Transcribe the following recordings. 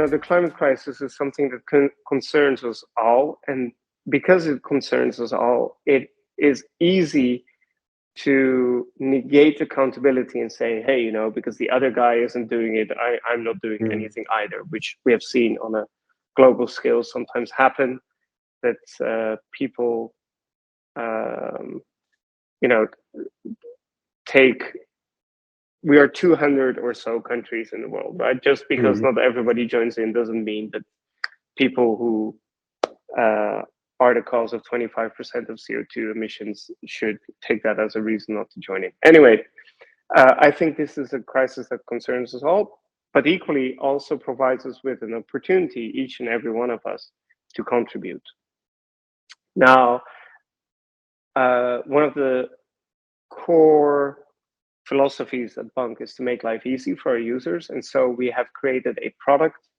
the climate crisis is something that concerns us all, and because it concerns us all, it is easy to negate accountability and say, hey, because the other guy isn't doing it, I'm not doing anything either, which we have seen on a global scale sometimes happen, that people, we are 200 or so countries in the world, right? Just because not everybody joins in doesn't mean that people who are the cause of 25% of CO2 emissions should take that as a reason not to join in. Anyway, I think this is a crisis that concerns us all, but equally also provides us with an opportunity, each and every one of us, to contribute. Now, one of the core philosophies at bunq is to make life easy for our users. And so we have created a product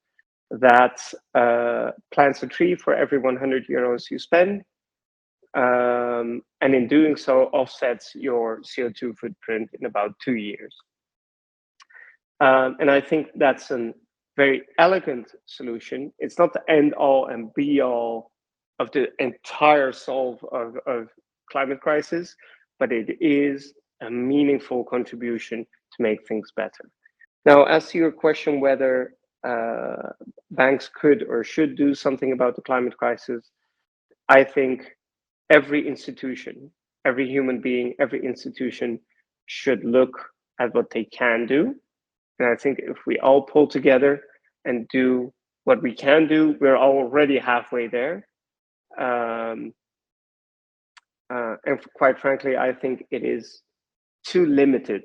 that plants a tree for every 100 euros you spend. And in doing so, offsets your CO2 footprint in about 2 years. And I think that's a very elegant solution. It's not the end all and be all of the entire solve of climate crisis, but it is a meaningful contribution to make things better. Now, as to your question whether banks could or should do something about the climate crisis, I think every institution, every human being, every institution should look at what they can do. And I think if we all pull together and do what we can do, we're already halfway there. And quite frankly, I think it is too limited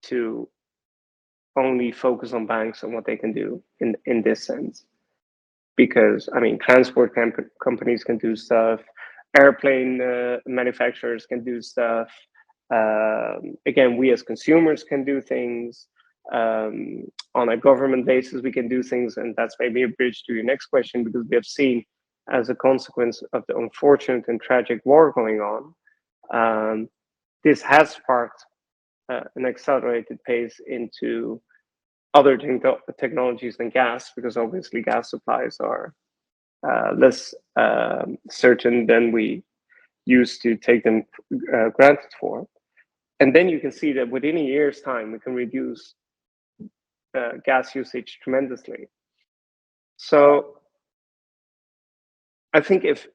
to only focus on banks and what they can do in this sense. Because, I mean, transport companies can do stuff, airplane manufacturers can do stuff. Again, we as consumers can do things. On a government basis, we can do things. And that's maybe a bridge to your next question, because we have seen, as a consequence of the unfortunate and tragic war going on, this has sparked an accelerated pace into other technologies than gas, because obviously gas supplies are less certain than we used to take them granted for. And then you can see that within a year's time, we can reduce gas usage tremendously. So I think if,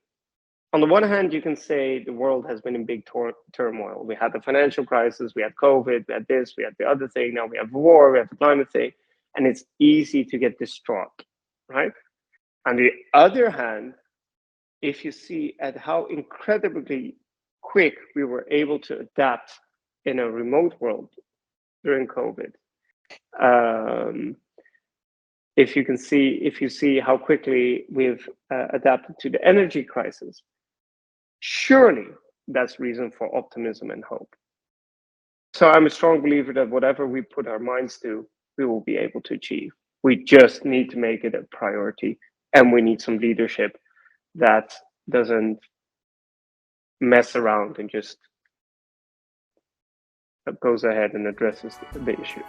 on the one hand, you can say the world has been in big turmoil. We had the financial crisis, we had COVID, we had this, we had the other thing. Now we have war, we have the climate thing, and it's easy to get distraught, right? On the other hand, if you see at how incredibly quick we were able to adapt in a remote world during COVID, if you see how quickly we've adapted to the energy crisis, surely that's reason for optimism and hope. So I'm a strong believer that whatever we put our minds to, we will be able to achieve. We just need to make it a priority, and we need some leadership that doesn't mess around and just goes ahead and addresses the issue.